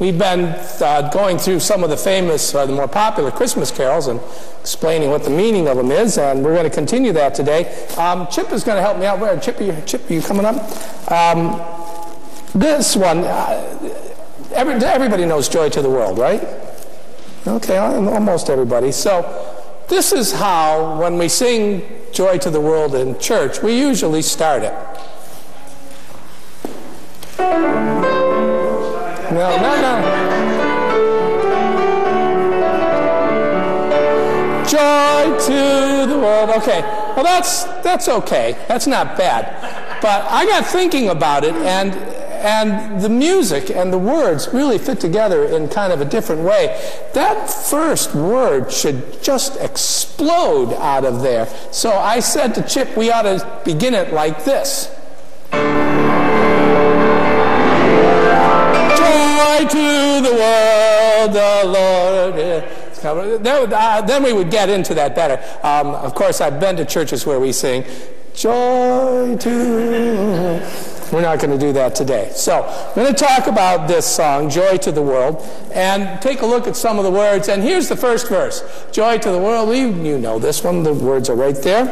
we've been going through some of the famous, the more popular Christmas carols and explaining what the meaning of them is, and we're going to continue that today. Chip is going to help me out. Where, Chip, are you coming up? This one, everybody knows Joy to the World, right? Okay, almost everybody. So this is how, when we sing Joy to the World in church, we usually start it. No. Joy to the world. Okay. Well, that's okay. That's not bad. But I got thinking about it, and the music and the words really fit together in kind of a different way. That first word should just explode out of there. So I said to Chip, we ought to begin it like this. Joy to the world, the Lord is coming. Then we would get into that better. Of course, I've been to churches where we sing, Joy to... We're not going to do that today. So I'm going to talk about this song, Joy to the World, and take a look at some of the words. And here's the first verse. Joy to the world. You know this one. The words are right there.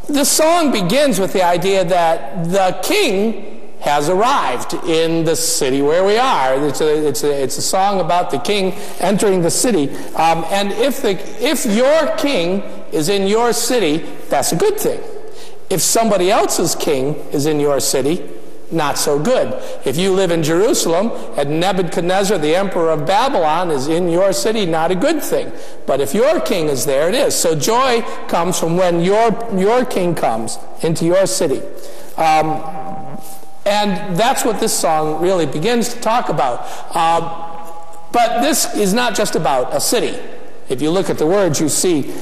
This song begins with the idea that the king has arrived in the city where we are. It's a song about the king entering the city. And if your king is in your city, that's a good thing. If somebody else's king is in your city, not so good. If you live in Jerusalem and Nebuchadnezzar, the emperor of Babylon, is in your city, not a good thing. But if your king is there, it is. So joy comes from when your king comes into your city. And that's what this song really begins to talk about. But this is not just about a city. If you look at the words, you see,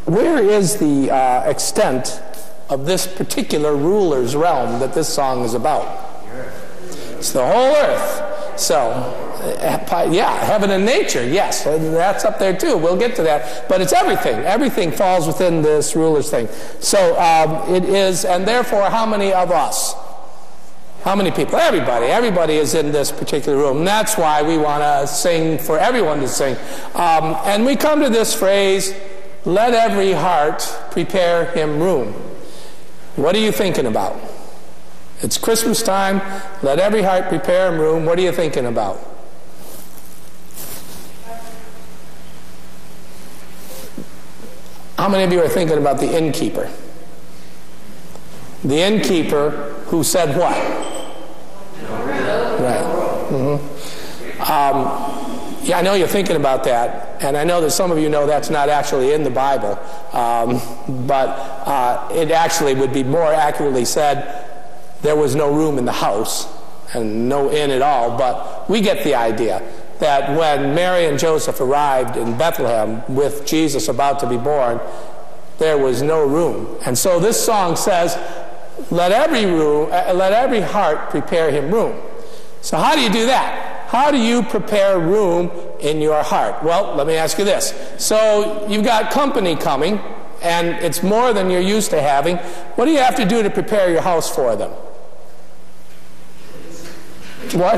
where is the extent of this particular ruler's realm that this song is about? It's the whole earth. So, yeah, heaven and nature, yes, that's up there too. We'll get to that. But it's everything. Everything falls within this ruler's thing. So it is, and therefore, how many of us? How many people? Everybody. Everybody is in this particular room. And that's why we want to sing for everyone to sing. And we come to this phrase, let every heart prepare him room. What are you thinking about? It's Christmas time. Let every heart prepare him room. What are you thinking about? How many of you are thinking about the innkeeper? The innkeeper who said what? Right. Yeah, I know you're thinking about that, and I know that some of you know that's not actually in the Bible, but it actually would be more accurately said there was no room in the house and no inn at all, but we get the idea that when Mary and Joseph arrived in Bethlehem with Jesus about to be born, there was no room. And so this song says, let every heart prepare him room. So how do you do that? How do you prepare room in your heart? Well, let me ask you this. So you've got company coming, and it's more than you're used to having. What do you have to do to prepare your house for them? What?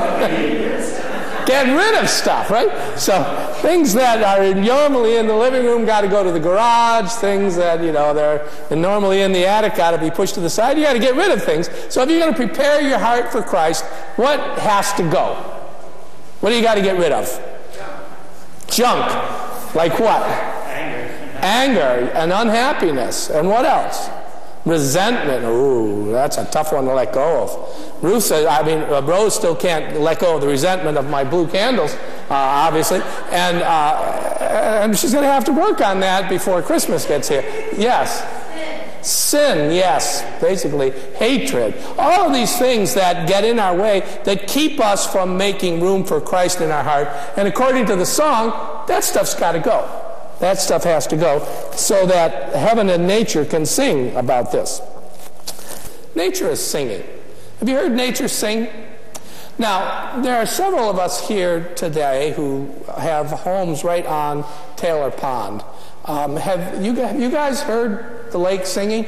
Get rid of stuff, right? So things that are normally in the living room got to go to the garage. Things that, they're normally in the attic got to be pushed to the side. You got to get rid of things. So if you're going to prepare your heart for Christ, what has to go? What do you got to get rid of? Junk. Like what? Anger and unhappiness. And what else? Resentment. Ooh, that's a tough one to let go of. Ruth says, Rose still can't let go of the resentment of my blue candles, obviously. And she's going to have to work on that before Christmas gets here. Yes. Sin, yes, basically. Hatred. All of these things that get in our way that keep us from making room for Christ in our heart. And according to the song, that stuff's got to go. That stuff has to go so that heaven and nature can sing about this. Nature is singing. Have you heard nature sing? Now, there are several of us here today who have homes right on Taylor Pond. Have you guys heard the lake singing?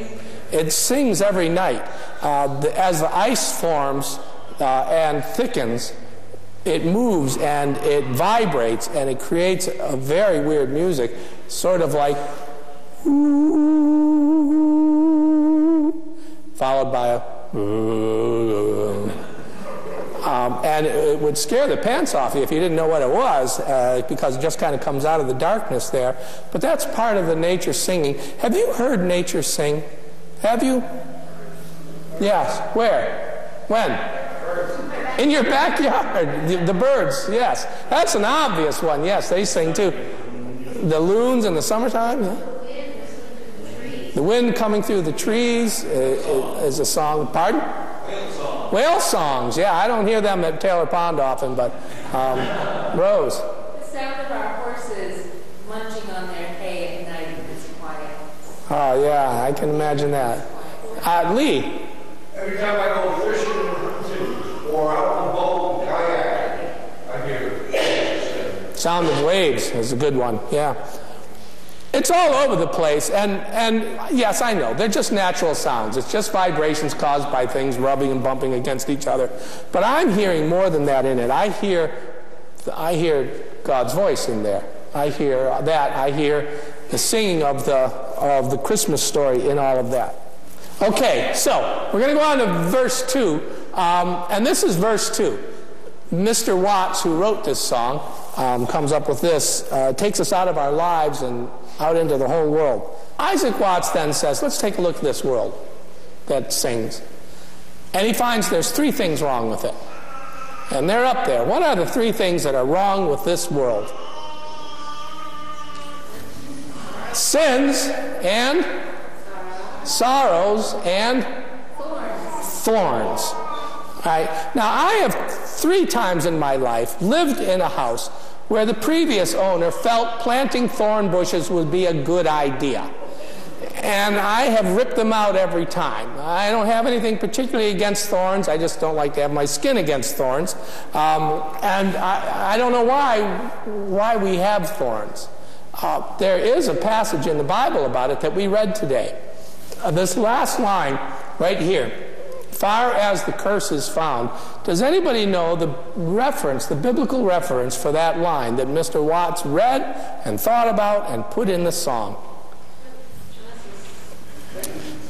It sings every night. As the ice forms, and thickens, it moves and it vibrates and it creates a very weird music, sort of like followed by a and it would scare the pants off you if you didn't know what it was, because it just kind of comes out of the darkness there. But that's part of the nature singing. Have you heard nature sing? Have you? Yes. Where? When? In your backyard. The birds, yes. That's an obvious one. Yes, they sing too. The loons in the summertime, yeah. The wind coming through the trees is a song. Pardon? Whale songs, yeah. I don't hear them at Taylor Pond often, but Rose. The sound of our horses munching on their hay at night is quiet. Oh, yeah, I can imagine that. Lee. Every time I go fishing or out on a boat and kayak, I hear Sound of waves is a good one, yeah. It's all over the place, and yes, I know, they're just natural sounds. It's just vibrations caused by things rubbing and bumping against each other. But I'm hearing more than that in it. I hear God's voice in there. I hear that. I hear the singing of the Christmas story in all of that. Okay, so we're going to go on to verse 2, and this is verse 2. Mr. Watts, who wrote this song, comes up with this, takes us out of our lives and out into the whole world. Isaac Watts then says, let's take a look at this world that sings. And he finds there's 3 things wrong with it. And they're up there. What are the 3 things that are wrong with this world? Sins and sorrows and thorns. All right. Now, I have 3 times in my life lived in a house where the previous owner felt planting thorn bushes would be a good idea. And I have ripped them out every time. I don't have anything particularly against thorns. I just don't like to have my skin against thorns. And I don't know why we have thorns. There is a passage in the Bible about it that we read today. This last line right here, far as the curse is found. Does anybody know the reference, the biblical reference for that line that Mr. Watts read and thought about and put in the song?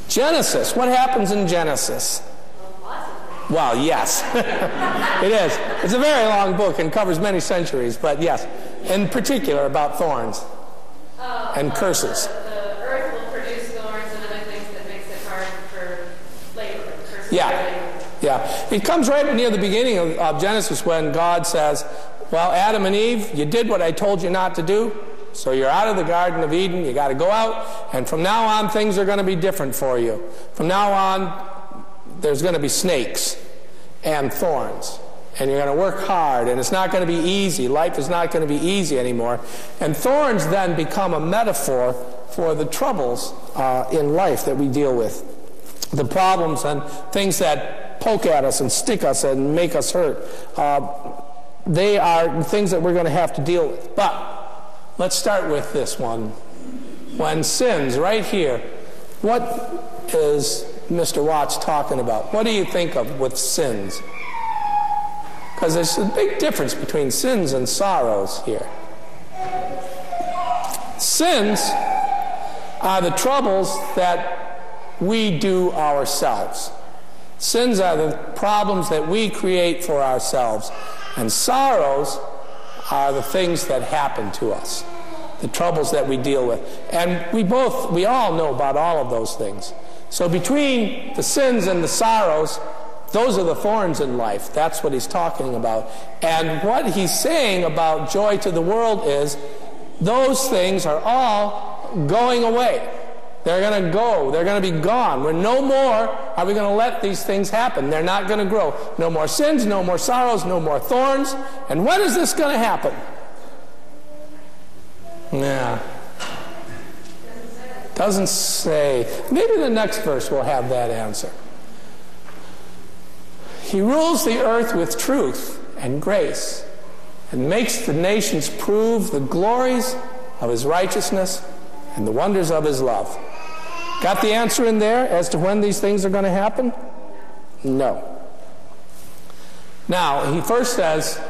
Genesis. What happens in Genesis? Well, yes. It is. It's a very long book and covers many centuries, but yes, in particular about thorns and curses. The earth will produce thorns and other things that makes it hard for labor. Yeah. It comes right near the beginning of Genesis when God says, well, Adam and Eve, you did what I told you not to do, so you're out of the Garden of Eden. You got to go out, and from now on, things are going to be different for you. From now on, there's going to be snakes and thorns, and you're going to work hard, and it's not going to be easy. Life is not going to be easy anymore. And thorns then become a metaphor for the troubles in life that we deal with. The problems and things that poke at us and stick us and make us hurt. They are things that we're going to have to deal with. But let's start with this one. When sins, right here, what is Mr. Watts talking about? What do you think of with sins? Because there's a big difference between sins and sorrows here. Sins are the troubles that we do ourselves. Sins are the problems that we create for ourselves. And sorrows are the things that happen to us, the troubles that we deal with. And we all know about all of those things. So between the sins and the sorrows, those are the thorns in life. That's what he's talking about. And what he's saying about joy to the world is those things are all going away. They're going to go. They're going to be gone. We're no more are we going to let these things happen. They're not going to grow. No more sins, no more sorrows, no more thorns. And when is this going to happen? Yeah. Doesn't say. Maybe the next verse will have that answer. He rules the earth with truth and grace and makes the nations prove the glories of his righteousness and the wonders of his love. Got the answer in there as to when these things are going to happen? No. Now, he first says,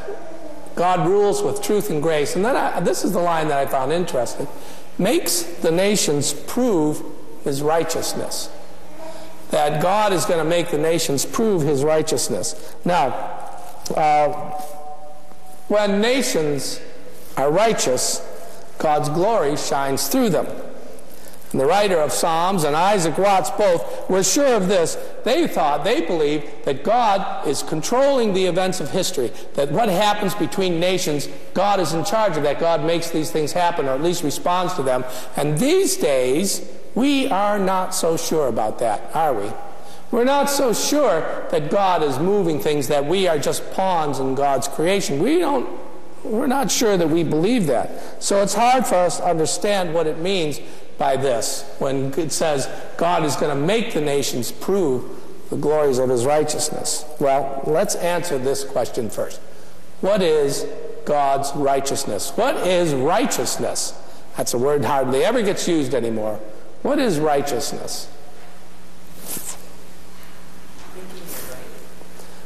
God rules with truth and grace. And then this is the line that I found interesting. Makes the nations prove his righteousness. That God is going to make the nations prove his righteousness. Now, when nations are righteous, God's glory shines through them. And the writer of Psalms and Isaac Watts both were sure of this. They believed that God is controlling the events of history, that what happens between nations, God is in charge of that. God makes these things happen, or at least responds to them. And these days, we are not so sure about that, are we? We're not so sure that God is moving things, that we are just pawns in God's creation. We're not sure that we believe that. So it's hard for us to understand what it means by this when it says God is going to make the nations prove the glories of his righteousness. Well, let's answer this question first. What is God's righteousness? What is righteousness? That's a word hardly ever gets used anymore. What is righteousness?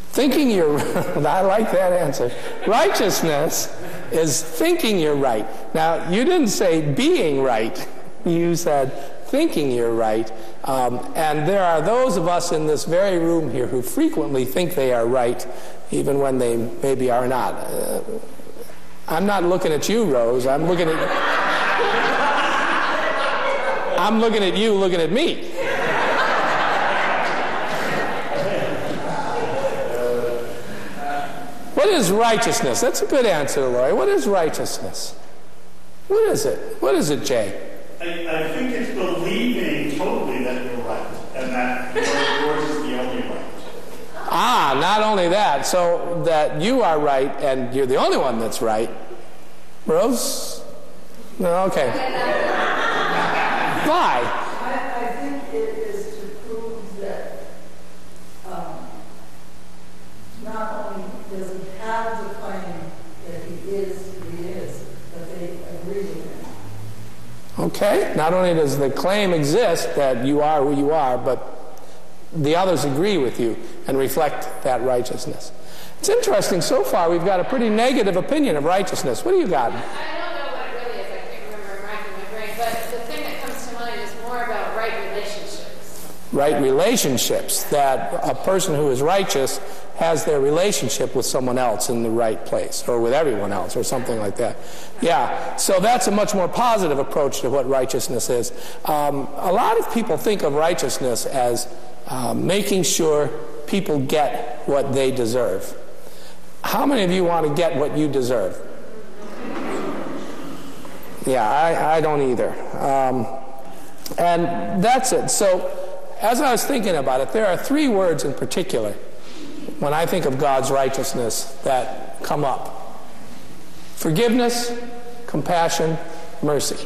Thinking you're right. I like that answer. Righteousness is thinking you're right. Now, you didn't say being right. You said thinking you're right. And there are those of us in this very room here who frequently think they are right, even when they maybe are not. I'm not looking at you, Rose. I'm looking at you looking at me. What is righteousness? That's a good answer, Lori. What is righteousness? What is it? What is it, Jay? I think it's believing totally that you're right, and that yours is the only right. Ah, not only that, so that you are right and you're the only one that's right. Rose? No, okay. Why? I think it is to prove that not only does he have the claim that he is who he is, but they agree with him. Okay, not only does the claim exist that you are who you are, but the others agree with you and reflect that righteousness. It's interesting, so far we've got a pretty negative opinion of righteousness. What do you got? I don't know what it really is. I can't remember racking my brain. But the thing that comes to mind is more about right relationships. Right relationships, that a person who is righteous has their relationship with someone else in the right place, or with everyone else, or something like that. Yeah, so that's a much more positive approach to what righteousness is. A lot of people think of righteousness as making sure people get what they deserve. How many of you want to get what you deserve? Yeah, I don't either. And that's it. So, as I was thinking about it, there are three words in particular when I think of God's righteousness that come up. Forgiveness, compassion, mercy.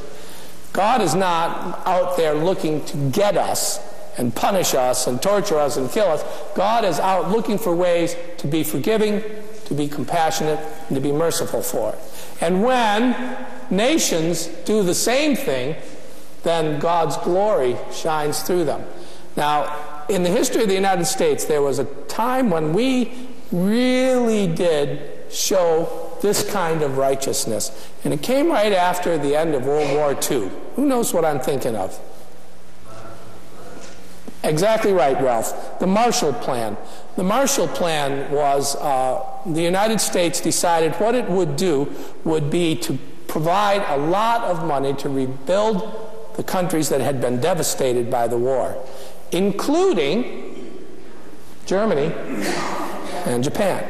God is not out there looking to get us and punish us and torture us and kill us. God is out looking for ways to be forgiving, to be compassionate, and to be merciful for it. And when nations do the same thing, then God's glory shines through them. Now, in the history of the United States, there was a time when we really did show this kind of righteousness. And it came right after the end of World War II. Who knows what I'm thinking of? Exactly right, Ralph. The Marshall Plan. The Marshall Plan was the United States decided what it would do would be to provide a lot of money to rebuild the countries that had been devastated by the war, including Germany and Japan,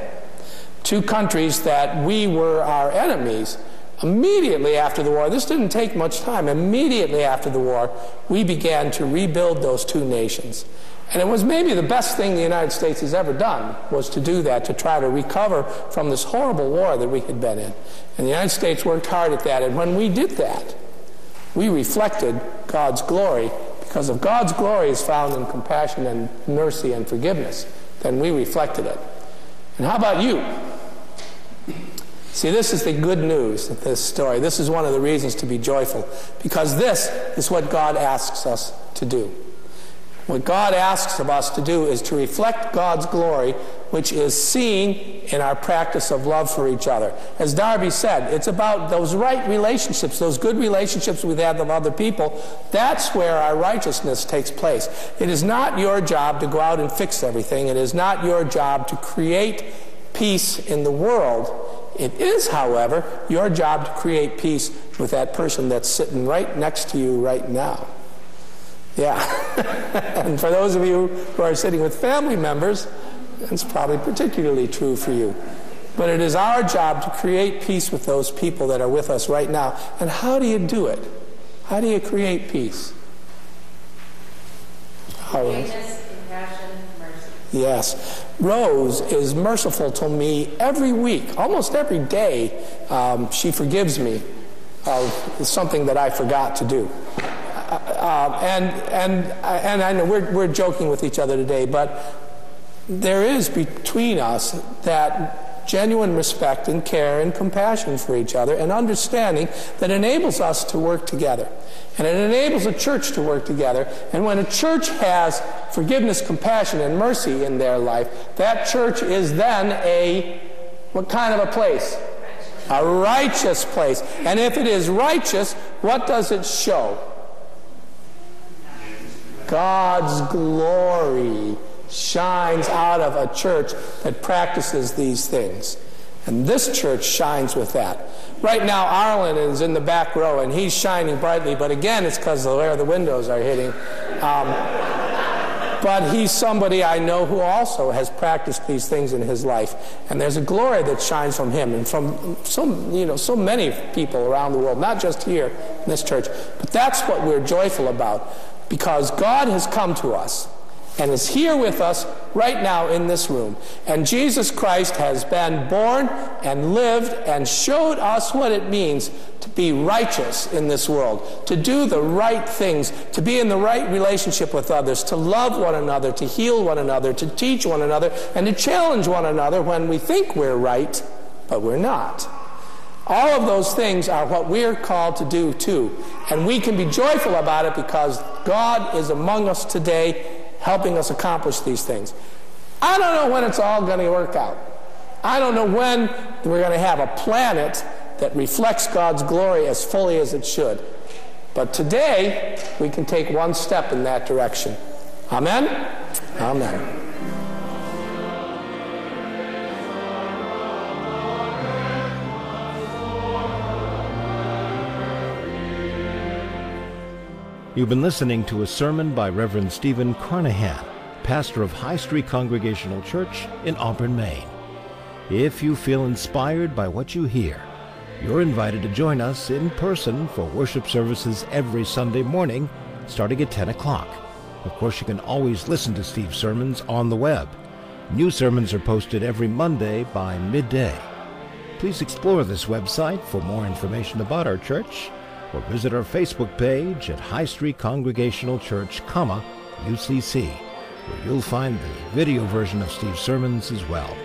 two countries that we were our enemies. Immediately after the war, this didn't take much time, immediately after the war, we began to rebuild those two nations. And it was maybe the best thing the United States has ever done, was to do that, to try to recover from this horrible war that we had been in. And the United States worked hard at that, and when we did that, we reflected God's glory. Because if God's glory is found in compassion and mercy and forgiveness, then we reflected it. And how about you? See, this is the good news of this story. This is one of the reasons to be joyful, because this is what God asks us to do. What God asks of us to do is to reflect God's glory which is seen in our practice of love for each other. As Darby said, it's about those right relationships, those good relationships we've had with other people. That's where our righteousness takes place. It is not your job to go out and fix everything. It is not your job to create peace in the world. It is, however, your job to create peace with that person that's sitting right next to you right now. Yeah. And for those of you who are sitting with family members, it's probably particularly true for you. But it is our job to create peace with those people that are with us right now. And how do you do it? How do you create peace? Forgiveness, compassion, mercy. Yes. Rose is merciful to me every week, almost every day. She forgives me of something that I forgot to do. And I know we're joking with each other today, but there is between us that genuine respect and care and compassion for each other and understanding that enables us to work together. And it enables a church to work together. And when a church has forgiveness, compassion, and mercy in their life, that church is then what kind of a place? A righteous place. And if it is righteous, what does it show? God's glory shines out of a church that practices these things. And this church shines with that. Right now, Arlen is in the back row, and he's shining brightly, but again, it's because of where the windows are hitting. But he's somebody I know who also has practiced these things in his life. And there's a glory that shines from him and from so many people around the world, not just here in this church. But that's what we're joyful about, because God has come to us and is here with us right now in this room. And Jesus Christ has been born and lived and showed us what it means to be righteous in this world, to do the right things, to be in the right relationship with others, to love one another, to heal one another, to teach one another, and to challenge one another when we think we're right, but we're not. All of those things are what we're called to do too. And we can be joyful about it because God is among us today, helping us accomplish these things. I don't know when it's all going to work out. I don't know when we're going to have a planet that reflects God's glory as fully as it should. But today, we can take one step in that direction. Amen? Amen. You've been listening to a sermon by Reverend Stephen Carnahan, pastor of High Street Congregational Church in Auburn, Maine. If you feel inspired by what you hear, you're invited to join us in person for worship services every Sunday morning, starting at 10 o'clock. Of course, you can always listen to Steve's sermons on the web. New sermons are posted every Monday by midday. Please explore this website for more information about our church, or visit our Facebook page at High Street Congregational Church, UCC, where you'll find the video version of Steve's sermons as well.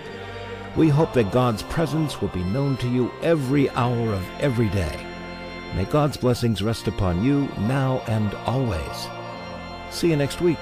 We hope that God's presence will be known to you every hour of every day. May God's blessings rest upon you now and always. See you next week.